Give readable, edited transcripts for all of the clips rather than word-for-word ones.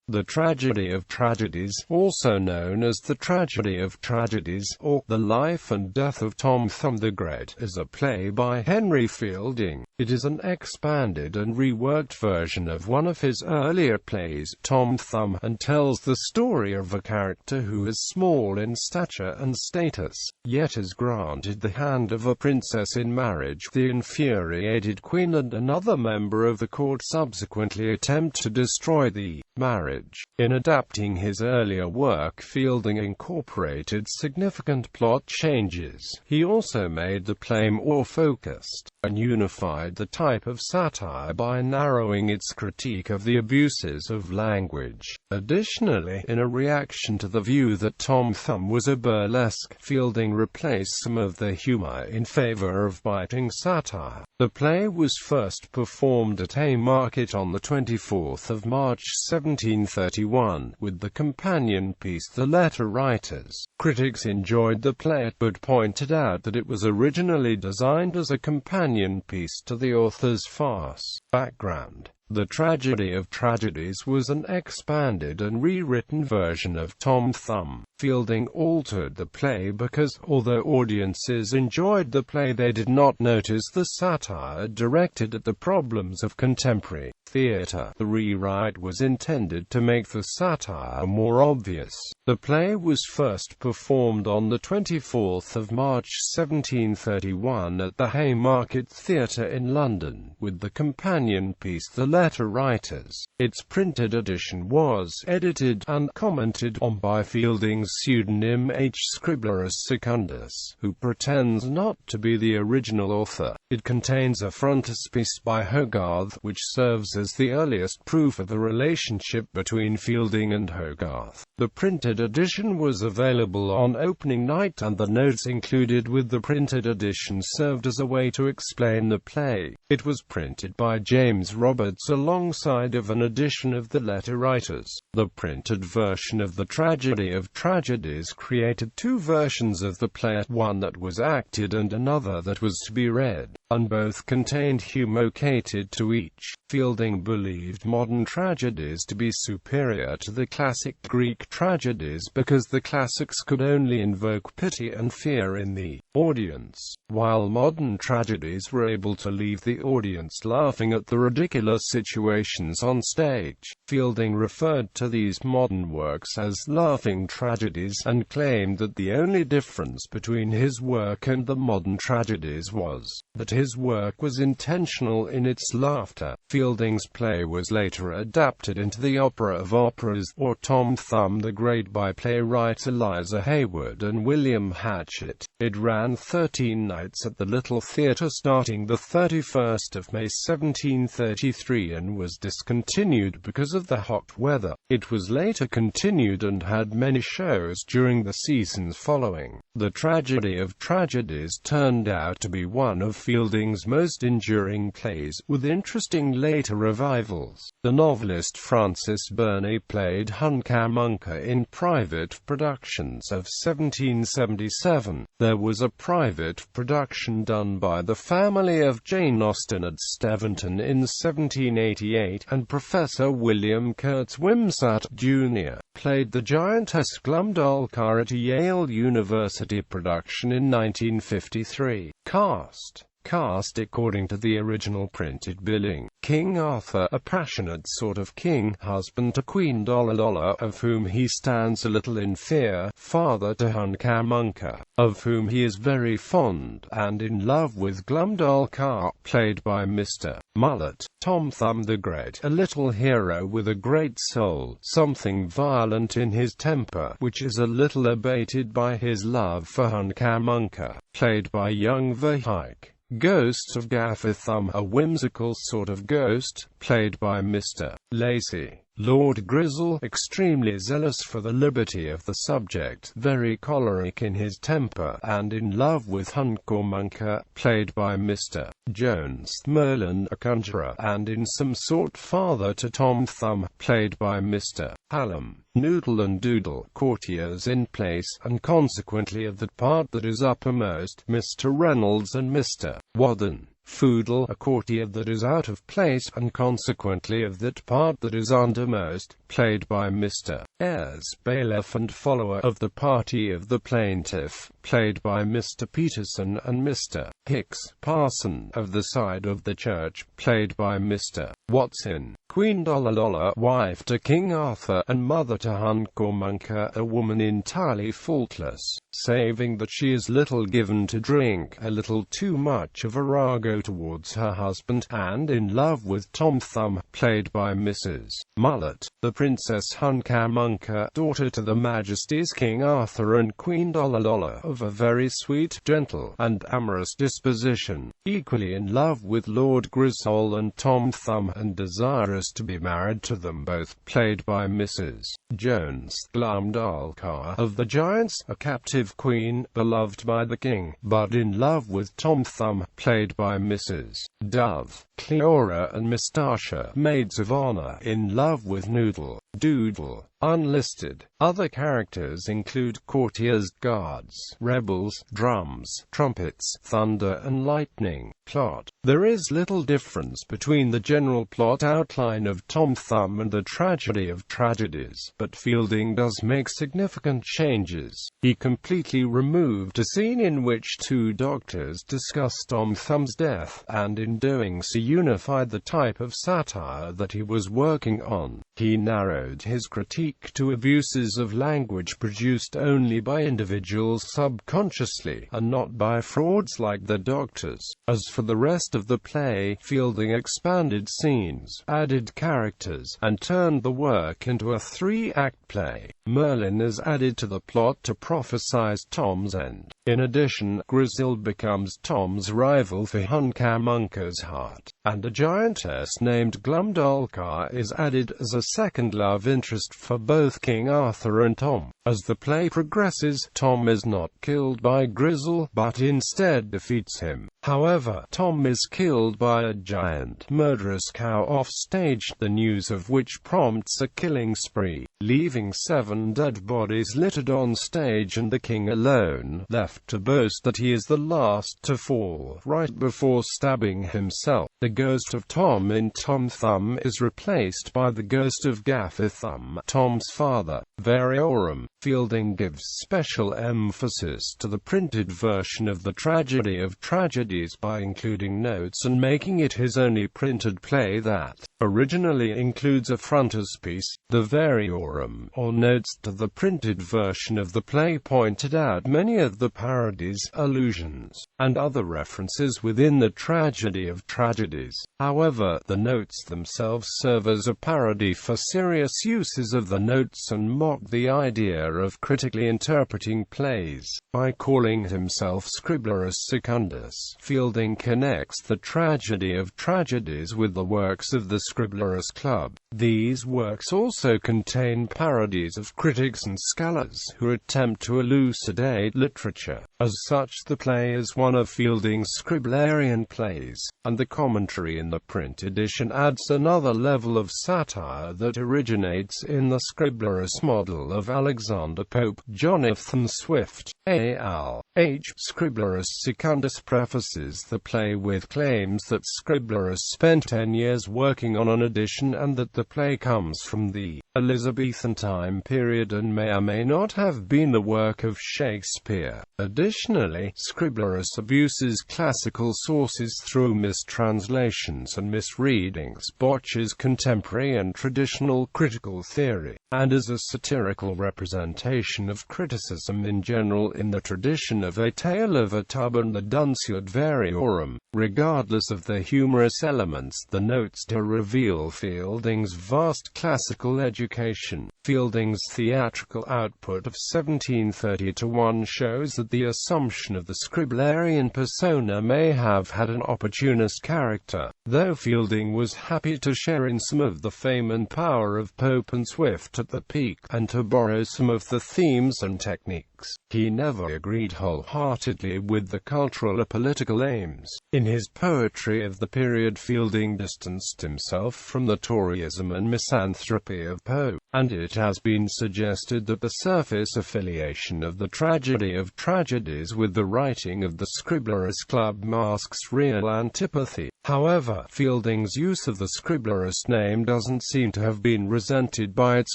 The Tragedy of Tragedies, also known as the Tragedy of Tragedies, or The Life and Death of Tom Thumb the Great, is a play by Henry Fielding. It is an expanded and reworked version of one of his earlier plays, Tom Thumb, and tells the story of a character who is small in stature and status, yet is granted the hand of a princess in marriage. The infuriated queen and another member of the court subsequently attempt to destroy the marriage. In adapting his earlier work, Fielding incorporated significant plot changes. He also made the play more focused, and unified the type of satire by narrowing its critique of the abuses of language. Additionally, in a reaction to the view that Tom Thumb was a burlesque, Fielding replaced some of the humour in favour of biting satire. The play was first performed at Haymarket on the 24th of March 1731, with the companion piece The Letter Writers. Critics enjoyed the play, but pointed out that it was originally designed as a companion piece to the author's farce. Background: The Tragedy of Tragedies was an expanded and rewritten version of Tom Thumb. Fielding altered the play because, although audiences enjoyed the play, they did not notice the satire directed at the problems of contemporary theatre. The rewrite was intended to make the satire more obvious. The play was first performed on the 24th of March 1731 at the Haymarket Theatre in London, with the companion piece The Letter Writers. Its printed edition was edited and commented on by Fielding's pseudonym H. Scriblerus Secundus, who pretends not to be the original author. It contains a frontispiece by Hogarth, which serves as the earliest proof of the relationship between Fielding and Hogarth. The printed edition was available on opening night, and the notes included with the printed edition served as a way to explain the play. It was printed by James Roberts alongside of an edition of The Letter Writers. The printed version of The Tragedy of Tragedies created two versions of the play, one that was acted and another that was to be read, and both contained humour catered to each. Fielding believed modern tragedies to be superior to the classic Greek tragedies because the classics could only invoke pity and fear in the audience, while modern tragedies were able to leave the audience laughing at the ridiculous situations on stage. Fielding referred to these modern works as laughing tragedies, and claimed that the only difference between his work and the modern tragedies was that his work was intentional in its laughter. Fielding's play was later adapted into the Opera of Operas, or Tom Thumb the Great, by playwrights Eliza Hayward and William Hatchett. It ran 13 nights at the Little Theatre starting the 31st of May 1733 and was discontinued because of the hot weather. It was later continued and had many shows during the seasons following. The Tragedy of Tragedies turned out to be one of Fielding's most enduring plays, with interesting later revivals. The novelist Francis Burney played Hunca-Munca in private productions of 1777. There was a private production done by the family of Jane Austen at Steventon in 1788, and Professor William Kurtz Wimsatt, Jr. played the giantess Glumdalcar at a Yale University production in 1953. Cast according to the original printed billing: King Arthur, a passionate sort of king, husband to Queen Dololola, of whom he stands a little in fear, father to Hunca-Munca, of whom he is very fond, and in love with Glumdalcar, played by Mr. Mullet. Tom Thumb the Great, a little hero with a great soul, something violent in his temper, which is a little abated by his love for Hunca-Munca, played by young Verhike. Ghosts of Gaffer Thumb, a whimsical sort of ghost, played by Mr. Lacey. Lord Grizzle, extremely zealous for the liberty of the subject, very choleric in his temper, and in love with Hunca-Munca, played by Mr. Jones. Merlin, a conjurer, and in some sort father to Tom Thumb, played by Mr. Hallam. Noodle and Doodle, courtiers in place, and consequently of the part that is uppermost, Mr. Reynolds and Mr. Wadden. Foodle, a courtier that is out of place, and consequently of that part that is undermost, played by Mr. Ayres. Bailiff and follower of the party of the plaintiff, played by Mr. Peterson, and Mr. Hicks, parson, of the side of the church, played by Mr. Watson. Queen Dolalola, wife to King Arthur, and mother to Huncamunca, a woman entirely faultless, saving that she is little given to drink, a little too much of a rago towards her husband, and in love with Tom Thumb, played by Mrs. Mullet. The Princess Huncamunca, daughter to the Majesties King Arthur and Queen Dolalola, of a very sweet, gentle, and amorous disposition, equally in love with Lord Griswold and Tom Thumb, and desirous to be married to them both, played by Mrs. Jones. Glumdalcar, of the Giants, a captive queen, beloved by the king, but in love with Tom Thumb, played by Mrs. Dove. Cleora and Mistasha, maids of honor, in love with Noodle. Doodle. Unlisted. Other characters include courtiers, guards, rebels, drums, trumpets, thunder and lightning. Plot. There is little difference between the general plot outline of Tom Thumb and the Tragedy of Tragedies, but Fielding does make significant changes. He completely removed a scene in which two doctors discuss Tom Thumb's death, and in doing so unified the type of satire that he was working on. He narrowed his critique to abuses of language produced only by individuals subconsciously, and not by frauds like the doctors. As for the rest of the play, Fielding expanded scenes, added characters, and turned the work into a three-act play. Merlin is added to the plot to prophesize Tom's end. In addition, Grisel becomes Tom's rival for Huncamunca's heart, and a giantess named Glumdalcar is added as a second love interest for both King Arthur and Tom. As the play progresses, Tom is not killed by Grisel, but instead defeats him. However, Tom is killed by a giant, murderous cow off stage, the news of which prompts a killing spree, leaving 7 dead bodies littered on stage and the king alone, left to boast that he is the last to fall, right before stabbing himself. The ghost of Tom in Tom Thumb is replaced by the ghost of Gaffer Thumb, Tom's father. Variorum. Fielding gives special emphasis to the printed version of the Tragedy of Tragedies by including notes and making it his only printed play that originally includes a frontispiece. The Variorum, or notes to the printed version of the play, pointed out many of the parodies, allusions, and other references within the Tragedy of Tragedies. However, the notes themselves serve as a parody for serious uses of the notes and mock the idea of critically interpreting plays. By calling himself Scriblerus Secundus, Fielding connects the Tragedy of Tragedies with the works of the Scriblerus Club. These works also contain parodies of critics and scholars who attempt to elucidate literature. As such, the play is one of Fielding's Scriblerian plays, and the commentary in the print edition adds another level of satire that originates in the Scriblerus model of Alexander Pope. Jonathan Swift, A.L. H. Scriblerus Secundus prefaces the play with claims that Scriblerus spent 10 years working on an edition and that the play comes from the Elizabethan time period and may or may not have been the work of Shakespeare. Additionally, Scriblerus abuses classical sources through mistranslations and misreadings, botches contemporary and traditional critical theory, and as a satirical representation of criticism in general in the tradition of A Tale of a Tub and the Dunciad Variorum. Regardless of the humorous elements, the notes do reveal Fielding's vast classical education. Fielding's theatrical output of 1730-1 shows that the assumption of the Scriblerian persona may have had an opportunist character. though Fielding was happy to share in some of the fame and power of Pope and Swift at the peak, and to borrow some of the themes and techniques, he never agreed wholeheartedly with the cultural or political aims. In his poetry of the period, Fielding distanced himself from the Toryism and misanthropy of Poe, and it has been suggested that the surface affiliation of the Tragedy of Tragedies with the writing of the Scriblerus Club masks real antipathy. However, Fielding's use of the Scriblerus name doesn't seem to have been resented by its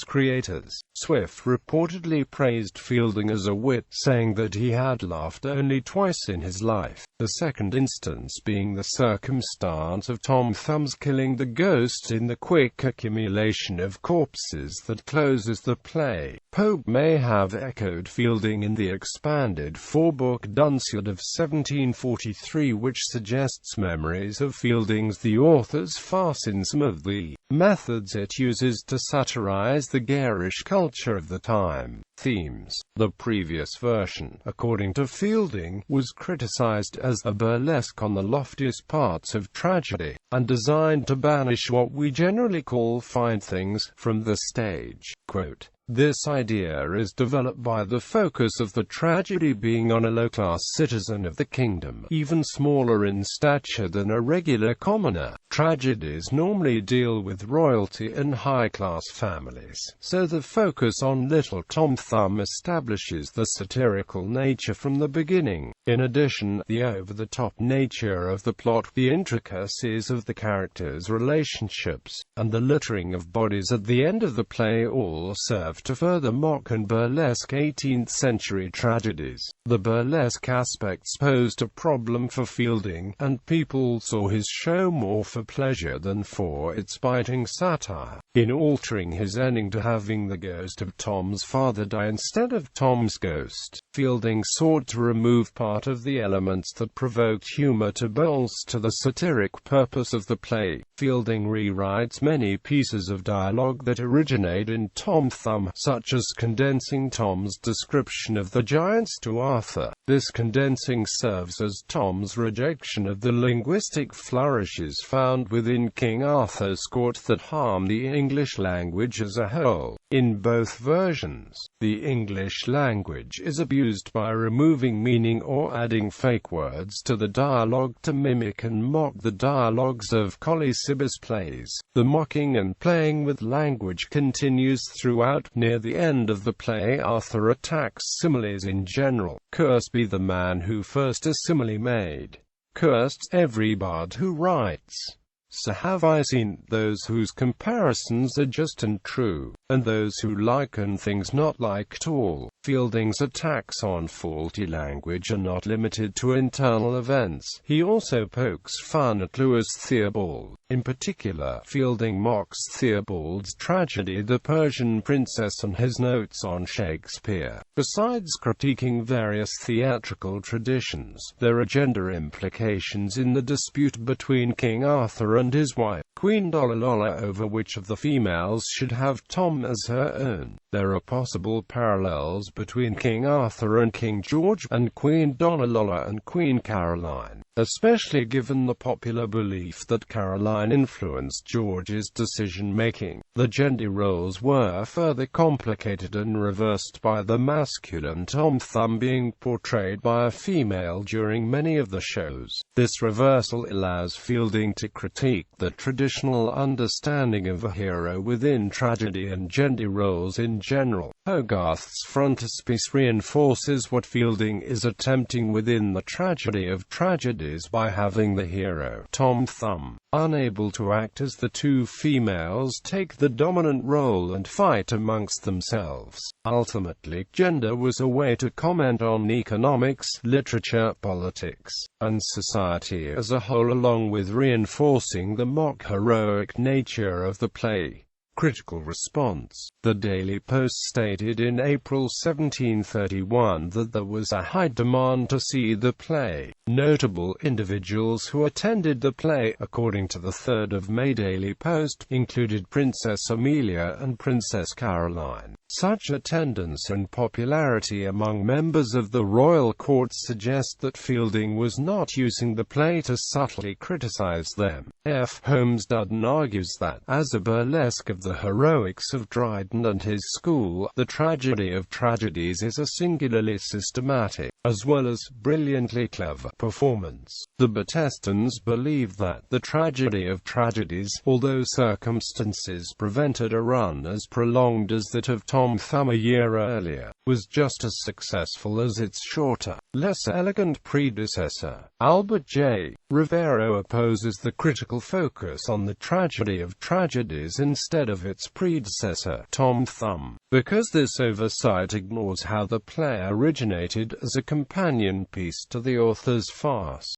creators. Swift reportedly praised Fielding as a wit, saying that he had laughed only twice in his life, the second instance being the circumstance of Tom Thumb's killing the ghost in the quick accumulation of corpses that closes the play. Pope may have echoed Fielding in the expanded four-book Dunciad of 1743, which suggests memories of Fielding's the author's farce in some of the methods it uses to satirize the garish culture of the time. Themes. The previous version, according to Fielding, was criticized as a burlesque on the loftiest parts of tragedy, and designed to banish what we generally call fine things from the stage. Quote, "This idea is developed by the focus of the tragedy being on a low-class citizen of the kingdom, even smaller in stature than a regular commoner. Tragedies normally deal with royalty and high-class families, so the focus on little Tom Thumb establishes the satirical nature from the beginning. In addition, the over-the-top nature of the plot, the intricacies of the characters' relationships, and the littering of bodies at the end of the play all serve to further mock and burlesque 18th-century tragedies. The burlesque aspects posed a problem for Fielding, and people saw his show more for pleasure than for its biting satire. In altering his ending to having the ghost of Tom's father die instead of Tom's ghost, Fielding sought to remove part of the elements that provoked humor to bolster the satiric purpose of the play. Fielding rewrites many pieces of dialogue that originate in Tom Thumb, such as condensing Tom's description of the giants to Arthur. This condensing serves as Tom's rejection of the linguistic flourishes found within King Arthur's court that harm the English language as a whole. In both versions, the English language is abused by removing meaning or adding fake words to the dialogue to mimic and mock the dialogues of Colly-Cibber's plays. The mocking and playing with language continues throughout. Near the end of the play, Arthur attacks similes in general. Cursed be the man who first a simile made. Cursed every bard who writes. So have I seen those whose comparisons are just and true, and those who liken things not like at all. Fielding's attacks on faulty language are not limited to internal events. He also pokes fun at Louis Theobald. In particular, Fielding mocks Theobald's tragedy The Persian Princess and his notes on Shakespeare. Besides critiquing various theatrical traditions, there are gender implications in the dispute between King Arthur and his wife, Queen Dololola, over which of the females should have Tom as her own. There are possible parallels between King Arthur and King George, and Queen Dololola and Queen Caroline, especially given the popular belief that Caroline influenced George's decision-making. The gender roles were further complicated and reversed by the masculine Tom Thumb being portrayed by a female during many of the shows. This reversal allows Fielding to critique the traditional understanding of a hero within tragedy and gender roles in general. Hogarth's frontispiece reinforces what Fielding is attempting within the Tragedy of Tragedies by having the hero, Tom Thumb, unable to act as the two females, take the dominant role and fight amongst themselves. Ultimately, gender was a way to comment on economics, literature, politics, and society as a whole, along with reinforcing the mock-heroic nature of the play. Critical response. The Daily Post stated in April 1731 that there was a high demand to see the play. Notable individuals who attended the play, according to the 3rd of May Daily Post, included Princess Amelia and Princess Caroline. Such a tendency and popularity among members of the royal court suggest that Fielding was not using the play to subtly criticize them. F. Holmes Dutton argues that, as a burlesque of the heroics of Dryden and his school, the Tragedy of Tragedies is a singularly systematic, as well as brilliantly clever, performance. The Battestons believe that the Tragedy of Tragedies, although circumstances prevented a run as prolonged as that of Tom Thumb a year earlier, was just as successful as its shorter, less elegant predecessor. Albert J. Rivero opposes the critical focus on the Tragedy of Tragedies instead of its predecessor, Tom Thumb, because this oversight ignores how the play originated as a companion piece to the author's farce.